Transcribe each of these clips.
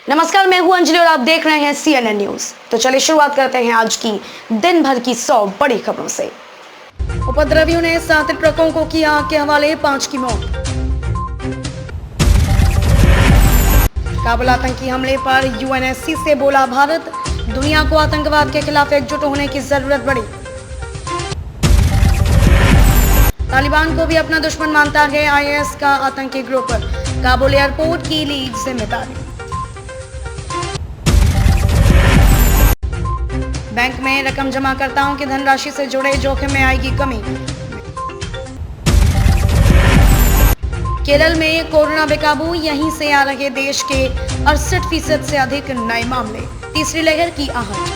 नमस्कार, मैं हूं अंजलि और आप देख रहे हैं CNN न्यूज। तो चलिए शुरुआत करते हैं आज की दिन भर की 100 बड़ी खबरों से। उपद्रवियों ने 7 ट्रकों को किया आग के हवाले, 5 की मौत। काबुल आतंकी हमले पर UNSC से बोला भारत, दुनिया को आतंकवाद के खिलाफ एकजुट होने की जरूरत बढ़ी। तालिबान को भी अपना दुश्मन मानता है IS का आतंकी ग्रुप, काबुल एयरपोर्ट की ली जिम्मेदारी। बैंक में रकम जमाकर्ताओं की धनराशि से जुड़े जोखिम में आएगी कमी। केरल में कोरोना बेकाबू, यहीं से आ रहे देश के 68% से अधिक नए मामले, तीसरी लहर की आहट।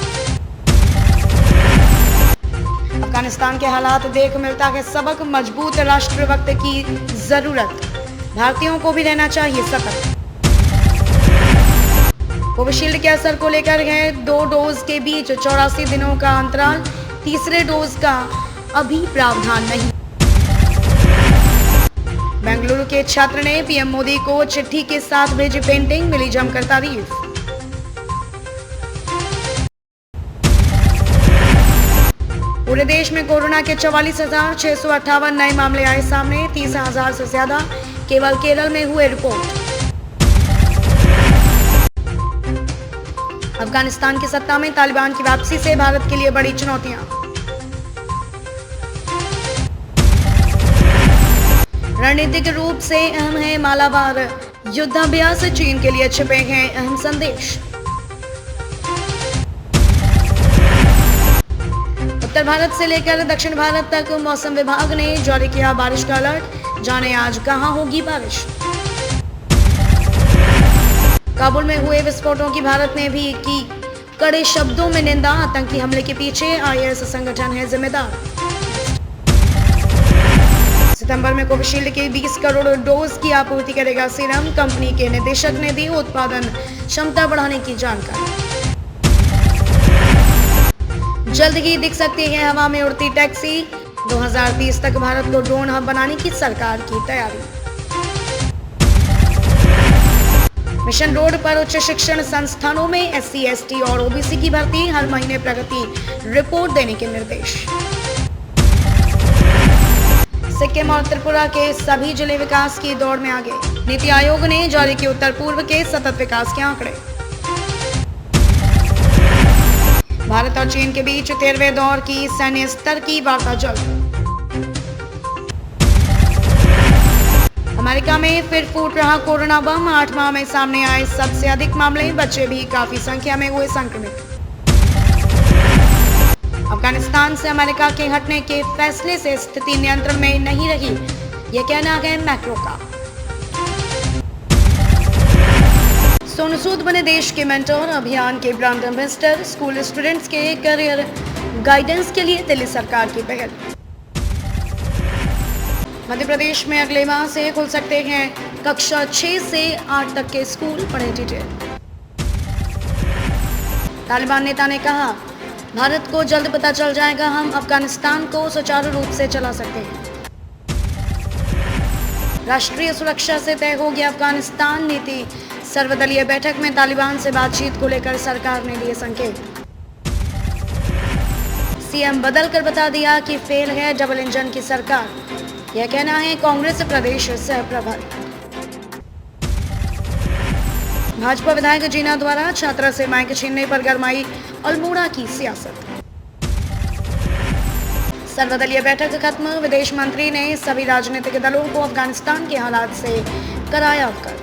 अफगानिस्तान के हालात देख मिलता है सबक, मजबूत राष्ट्रभक्त की जरूरत, भारतीयों को भी रहना चाहिए सतर्क। कोविशील्ड के असर को लेकर है 2 डोज के बीच 84 दिनों का अंतराल, तीसरे डोज का अभी प्रावधान नहीं। बेंगलुरु के छात्र ने PM मोदी को चिट्ठी के साथ भेजी पेंटिंग, मिली जमकर तारीफ। पूरे देश में कोरोना के 44,658 नए मामले आए सामने, 30,000 से ज्यादा केवल केरल में हुए रिपोर्ट। अफगानिस्तान की सत्ता में तालिबान की वापसी से भारत के लिए बड़ी चुनौतियां। रणनीतिक रूप से अहम है मालाबार, युद्धाभ्यास चीन के लिए छिपे हैं अहम संदेश। उत्तर भारत से लेकर दक्षिण भारत तक मौसम विभाग ने जारी किया बारिश का अलर्ट, जाने आज कहां होगी बारिश। काबुल में हुए विस्फोटों की भारत ने भी की कड़े शब्दों में निंदा, आतंकी हमले के पीछे IS संगठन है जिम्मेदार। सितंबर में कोविशील्ड के 20 करोड़ डोज की आपूर्ति करेगा सीरम, कंपनी के निदेशक ने दी उत्पादन क्षमता बढ़ाने की जानकारी। जल्द ही दिख सकती है हवा में उड़ती टैक्सी, 2030 तक भारत को ड्रोन हब बनाने की सरकार की तैयारी। मिशन रोड पर उच्च शिक्षण संस्थानों में SC, ST और OBC की भर्ती, हर महीने प्रगति रिपोर्ट देने के निर्देश। सिक्किम और त्रिपुरा के सभी जिले विकास की दौड़ में आगे, नीति आयोग ने जारी किए उत्तर पूर्व के सतत विकास के आंकड़े। भारत और चीन के बीच 13वें दौर की सैन्य स्तर की वार्ता जल्द। अमेरिका में फिर फूट रहा कोरोना बम, 8 माह में सामने आए सबसे अधिक मामले, बच्चे भी काफी संख्या में हुए संक्रमित। अफगानिस्तान से अमेरिका के हटने के फैसले से स्थिति नियंत्रण में नहीं रही, यह कहना है मैक्रो का। सोनू सूद बने देश के मेंटर, अभियान के ब्रांड एम्बेसडर, स्कूल स्टूडेंट्स के करियर गाइडेंस के लिए दिल्ली सरकार की पहल। मध्य प्रदेश में अगले माह से खुल सकते हैं कक्षा 6 से 8 तक के स्कूल, पढ़े डिटेल। तालिबान नेता ने कहा, भारत को जल्द पता चल जाएगा, हम अफगानिस्तान को सुचारू रूप से चला सकते हैं। राष्ट्रीय सुरक्षा से तय हो गया अफगानिस्तान नीति, सर्वदलीय बैठक में तालिबान से बातचीत को लेकर सरकार ने दिए संकेत। CM बदल कर बता दिया कि फेल है डबल इंजन की सरकार, यह कहना है कांग्रेस प्रदेश सह प्रभारी। भाजपा विधायक जीना द्वारा छात्रा से माइक छीनने पर गरमाई अल्मोड़ा की सियासत। सर्वदलीय बैठक खत्म, विदेश मंत्री ने सभी राजनीतिक दलों को अफगानिस्तान के हालात से कराया अवगत।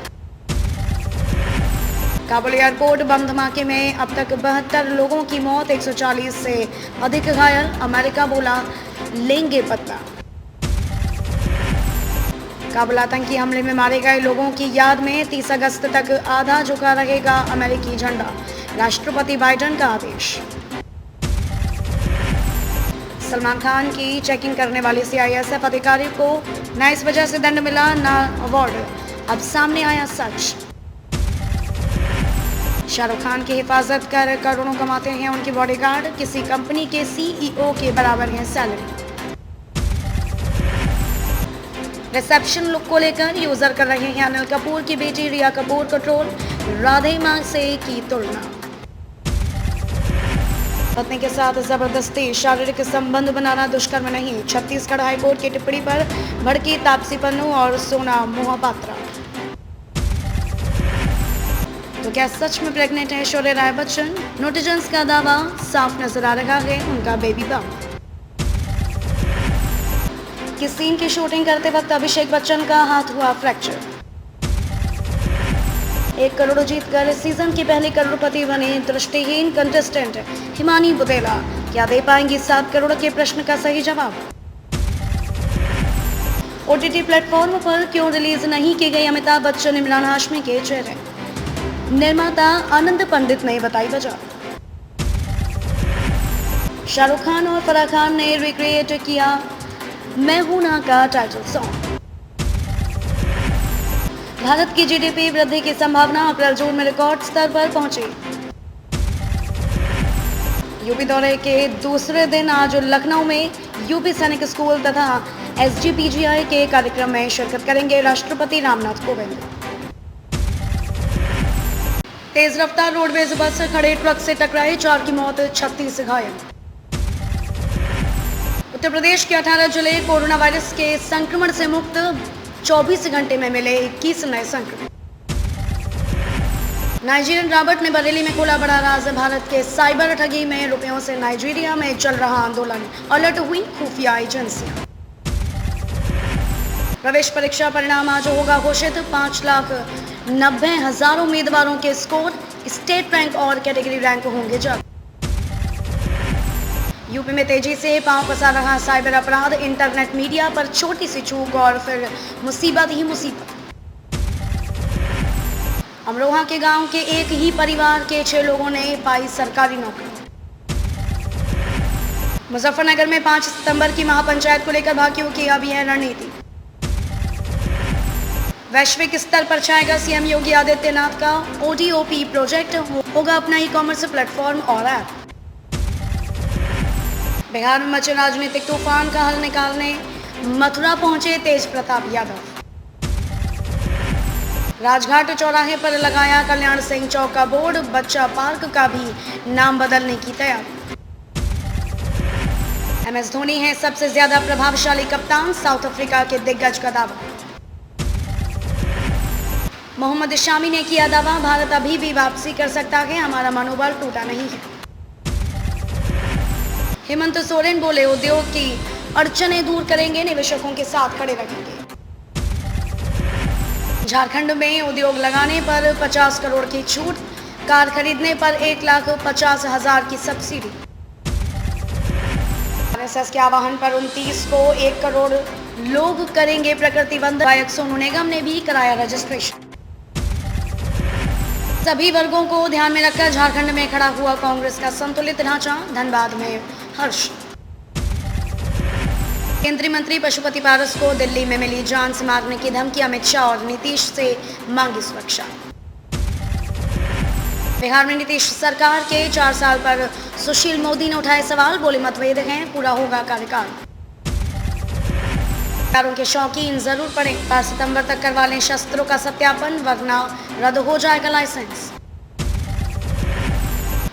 काबुल एयरपोर्ट बम धमाके में अब तक 72 लोगों की मौत, 140 से अधिक घायल, अमेरिका बोला लेंगे पता। काबुल आतंकी हमले में मारे गए लोगों की याद में 30 अगस्त तक आधा झुका रहेगा अमेरिकी झंडा, राष्ट्रपति बाइडेन का आदेश। सलमान खान की चेकिंग करने वाली CISF अधिकारी को न इस वजह से दंड मिला न अवार्ड, अब सामने आया सच। शाहरुख खान की हिफाजत कर करोड़ों कमाते हैं उनके बॉडीगार्ड, किसी कंपनी के CEO के बराबर है सैलरी। रिसेप्शन लुक को लेकर यूजर कर रहे हैं अनिल कपूर की बेटी रिया कपूर को ट्रोल, राधे मां से की तुलना। पत्नी के साथ जबरदस्ती शारीरिक संबंध बनाना दुष्कर्म नहीं, छत्तीसगढ़ हाईकोर्ट की टिप्पणी पर भड़की तापसी पन्नू और सोना मोहपात्रा। तो क्या सच में प्रेग्नेंट है ऐश्वर्या राय बच्चन? नोटिजन्स का दावा साफ नजर आ रहा है उनका बेबी बम्प। किस सीन की शूटिंग करते वक्त अभिषेक बच्चन का हाथ हुआ फ्रैक्चर। 1 करोड़ जीतकर सीजन की पहली करोड़पति बने दृष्टिहीन कंटेस्टेंट हिमानी बुदेला। क्या दे पाएंगी 7 करोड़ के प्रश्न का सही जवाब? ओटीटी प्लेटफॉर्म पर क्यों रिलीज नहीं की गई अमिताभ बच्चन इमरान हाशमी के चेहरे? निर्माता आनंद पंडित ने बताई वजह। शाहरुख खान और फराह खान ने रिक्रिएट किया मैं हूं ना का टाइटल सॉन्ग। भारत की जीडीपी वृद्धि की संभावना अप्रैल-जून में रिकॉर्ड स्तर पर पहुंची। यूपी दौरे के दूसरे दिन आज लखनऊ में यूपी सैनिक स्कूल तथा एसजीपीजीआई के कार्यक्रम में शिरकत करेंगे राष्ट्रपति रामनाथ कोविंद। तेज रफ्तार रोडवेज बस खड़े ट्रक से टकराई, 4 की मौत, 36 घायल। उत्तर प्रदेश के 18 जिले कोरोना वायरस के संक्रमण से मुक्त, 24 घंटे में मिले 21 नए संक्रमित। नाइजीरियन रॉबर्ट ने बरेली में खोला बड़ा राज, भारत के साइबर ठगी में रुपयों से नाइजीरिया में चल रहा आंदोलन, अलर्ट हुई खुफिया एजेंसियां। प्रवेश परीक्षा परिणाम आज होगा घोषित, 5,90,000 उम्मीदवारों के स्कोर, स्टेट रैंक और कैटेगरी रैंक होंगे जल्द। यूपी में तेजी से पांव पसार रहा साइबर अपराध, इंटरनेट मीडिया पर छोटी सी चूक और फिर मुसीबत ही मुसीबत। अमरोहा के गांव के एक ही परिवार के 6 लोगों ने पाई सरकारी नौकरी। मुजफ्फरनगर में 5 सितंबर की महापंचायत को लेकर भाकियों की अब यह रणनीति। वैश्विक स्तर पर छाएगा सीएम योगी आदित्यनाथ का ओडीओपी प्रोजेक्ट, होगा अपना ई-कॉमर्स प्लेटफॉर्म और ऐप। बिहार में मचे राजनीतिक तूफान का हल निकालने मथुरा पहुंचे तेज प्रताप यादव। राजघाट चौराहे पर लगाया कल्याण सिंह चौक का बोर्ड, बच्चा पार्क का भी नाम बदलने की तैयारी। एमएस धोनी है सबसे ज्यादा प्रभावशाली कप्तान, साउथ अफ्रीका के दिग्गज का दावा। मोहम्मद शामी ने किया दावा, भारत अभी भी वापसी कर सकता है, हमारा मनोबल टूटा नहीं है। हेमंत सोरेन बोले उद्योग की अड़चनें दूर करेंगे, निवेशकों के साथ खड़े रहेंगे। झारखंड में उद्योग लगाने पर 50 करोड़ की छूट, कार खरीदने पर 1,50,000 की सब्सिडी। आरएसएस के आह्वान पर 29 को 1 करोड़ लोग करेंगे प्रकृति वंदन, गायक सोनू निगम ने भी कराया रजिस्ट्रेशन। सभी वर्गों को ध्यान में रखकर झारखंड में खड़ा हुआ कांग्रेस का संतुलित ढांचा, धनबाद में हर्ष। केंद्रीय मंत्री पशुपति पारस को दिल्ली में मिली जान से मारने की धमकी, अमित शाह और नीतीश से मांगी सुरक्षा। बिहार में नीतीश सरकार के 4 साल पर सुशील मोदी ने उठाए सवाल, बोले मतभेद हैं, पूरा होगा कार्यकाल। कारों के शौकीन जरूर पड़े, 5 सितंबर तक करवा लें शस्त्रों का सत्यापन, वरना रद्द हो जाएगा लाइसेंस।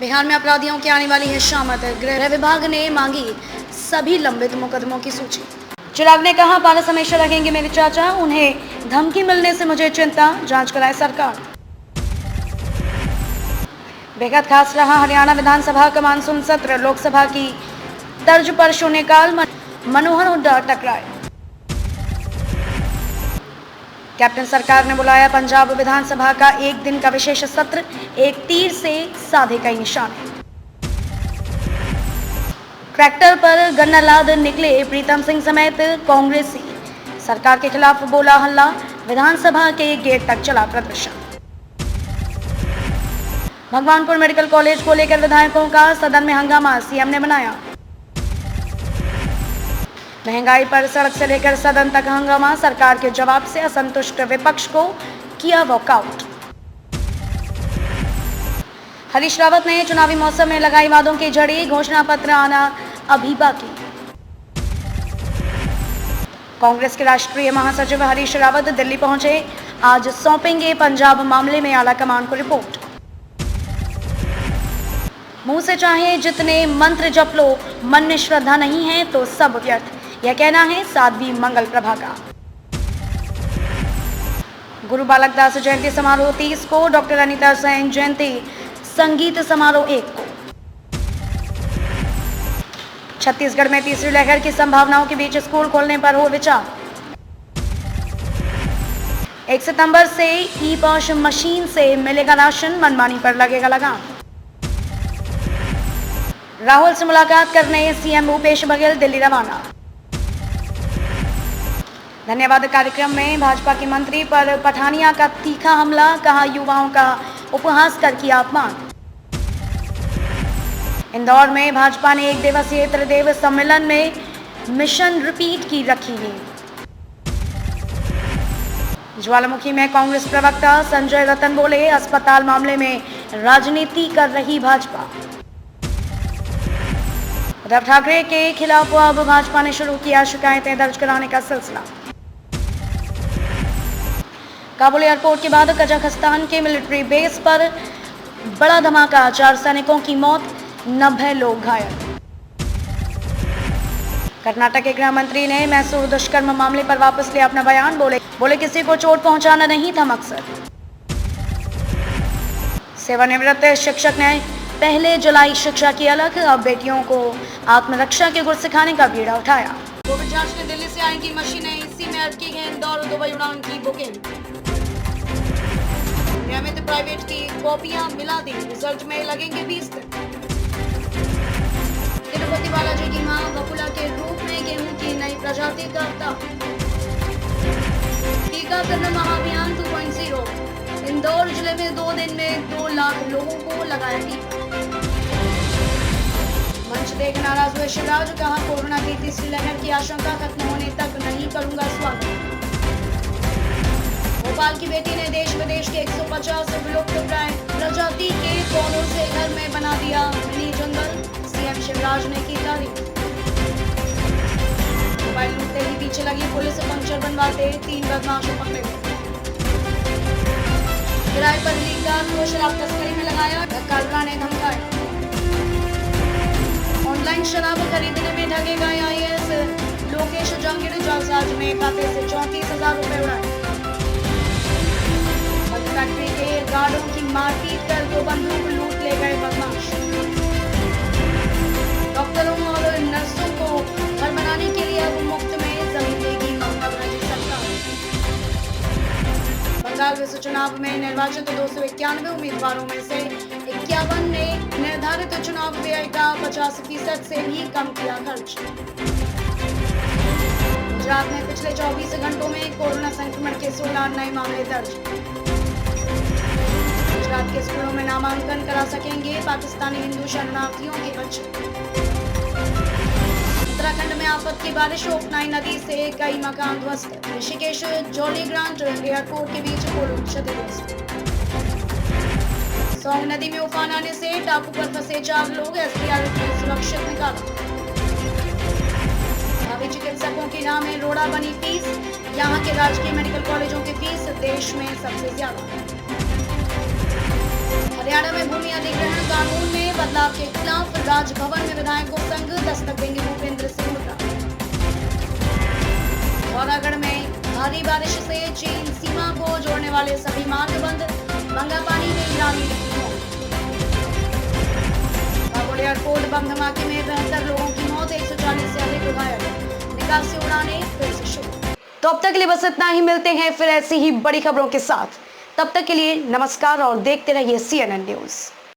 बिहार में अपराधियों की आने वाली है शामत, गृह विभाग ने मांगी सभी लंबित मुकदमों की सूची। चिराग ने कहा, पारस हमेशा रहेंगे मेरे चाचा, उन्हें धमकी मिलने से मुझे चिंता, जांच कराए सरकार। बेहद खास रहा हरियाणा विधानसभा का मानसून सत्र, लोकसभा की तर्ज पर शून्यकाल, मनोहर हुड्डा टकराए। कैप्टन सरकार ने बुलाया पंजाब विधानसभा का 1 दिन का विशेष सत्र, एक तीर से साधे कई निशाने। ट्रैक्टर पर गन्ना लाद निकले प्रीतम सिंह समेत कांग्रेसी, सरकार के खिलाफ बोला हल्ला, विधानसभा के गेट तक चला प्रदर्शन। भगवानपुर मेडिकल कॉलेज को लेकर विधायकों का सदन में हंगामा, सीएम ने बनाया। महंगाई पर सड़क से लेकर सदन तक हंगामा, सरकार के जवाब से असंतुष्ट विपक्ष को किया वॉकआउट। हरीश रावत ने चुनावी मौसम में लगाई वादों की झड़ी, घोषणा पत्र आना अभी बाकी। कांग्रेस के राष्ट्रीय महासचिव हरीश रावत दिल्ली पहुंचे, आज सौंपेंगे पंजाब मामले में आला कमान को रिपोर्ट। मुंह से चाहे जितने मंत्र जप लो, मन में श्रद्धा नहीं है तो सब व्यर्थ, यह कहना है साध्वी मंगल प्रभा का। गुरु बालक दास जयंती समारोह 30 को, डॉक्टर अनीता सेन जयंती संगीत समारोह 1 को। छत्तीसगढ़ में तीसरी लहर की संभावनाओं के बीच स्कूल खोलने पर हो विचार। 1 सितंबर से ई पॉश मशीन से मिलेगा राशन, मनमानी पर लगेगा लगाम। राहुल से मुलाकात करने सीएम भूपेश बघेल दिल्ली रवाना। धन्यवाद कार्यक्रम में भाजपा के मंत्री पर पठानिया का तीखा हमला, कहा युवाओं का उपहास कर किया अपमान। इंदौर में भाजपा ने 1 दिवसीय त्रिदेव सम्मेलन में मिशन रिपीट की रखी नींव। ज्वालामुखी में कांग्रेस प्रवक्ता संजय रतन बोले, अस्पताल मामले में राजनीति कर रही भाजपा। उद्धव ठाकरे के खिलाफ अब भाजपा ने शुरू किया शिकायतें दर्ज कराने का सिलसिला। काबुल एयरपोर्ट के बाद कजाकिस्तान के मिलिट्री बेस पर बड़ा धमाका, 4 सैनिकों की मौत, 90 लोग घायल। कर्नाटक के गृह मंत्री ने मैसूर दुष्कर्म मामले पर वापस लिया अपना बयान, बोले किसी को चोट पहुंचाना नहीं था मकसद। सेवानिवृत्त शिक्षक ने पहले जुलाई शिक्षा की अलग, अब बेटियों को आत्मरक्षा के गुर सिखाने का बीड़ा उठाया। कोविड जांच में दिल्ली से आएंगी मशीनें, इसी में अटकी है इंदौर दुबई उड़ान की बुकिंग। नियमित प्राइवेट की कॉपियां मिला दी, रिजल्ट में लगेंगे 20 दिन। तिरुपति बालाजी की मां बकुला के रूप में गेहूं की नई प्रजाति का टीकाकरण महाअभियान 2.0। इंदौर जिले में 2 दिन में 2 लाख लोगों को लगाया टीका। मंच देख नाराज हुए शिवराज, कहा कोरोना की तीसरी लहर की आशंका खत्म होने तक नहीं करूंगा स्वागत। भोपाल की बेटी ने देश विदेश के 150 विलुप्त प्राय प्रजाति के पौधों से घर में बना दिया मिनी जंगल, सीएम शिवराज ने की तारीफ। मोबाइल लूटते ही पीछे लगी पुलिस, पंक्चर बनवाते 3 बदमाश पकड़े गए। किराए पर ली कार को शराब तस्करी में लगाया, धक्का ने धमकाया। ऑनलाइन शराब खरीदने में ठगे गए आईएएस, लोकेश जंगिड़ जालसाज में खाते से 34,000 रुपए उड़ाए। फैक्ट्री के गार्डों की मारपीट कर 2 बंदूक लूट ले गए बदमाश। डॉक्टरों और नर्सों को घर बनाने के लिए अब मुफ्त में जमीन देगी ममता बनर्जी सरकार। बंगाल विधानसभा चुनाव में निर्वाचित 291 उम्मीदवारों में से 51 ने निर्धारित चुनाव व्यय का 50% से भी कम किया खर्च। गुजरात में पिछले 24 घंटों में कोरोना संक्रमण के 16 नए मामले दर्ज। गुजरात के स्कूलों में नामांकन करा सकेंगे पाकिस्तानी हिंदू शरणार्थियों के बच्चे। उत्तराखंड में आफत की बारिश, ओखनाई नदी से कई मकान ध्वस्त। ऋषिकेश जॉली ग्रांट एयरपोर्ट के बीच पुल क्षतिग्रस्त। सोंग नदी में उफान आने से टापू पर फंसे 4 लोग, एसडीआरएफ ने सुरक्षित निकाला। भावी चिकित्सकों की राह में रोड़ा बनी फीस, यहाँ के राजकीय मेडिकल कॉलेजों की फीस देश में सबसे ज्यादा। हरियाणा में भूमि अधिग्रहण कानून में बदलाव के खिलाफ राजभवन में विधायकों संघ दस्तक देंगे भूपेंद्र सिंह हुड्डा। पिथौरागढ़ में भारी बारिश से चीन सीमा को जोड़ने वाले सभी मार्ग बंद, गंगा पानी में गिरानी लगी मौत। काबुल एयरपोर्ट बम धमाके में 72 लोगों की मौत, 140 से अधिक घायल। निकासी उड़ानें फिर से शुरू। तो अब तक के लिए बस इतना ही, मिलते हैं फिर ऐसी ही बड़ी खबरों के साथ। तब तक के लिए नमस्कार और देखते रहिए CNN न्यूज़।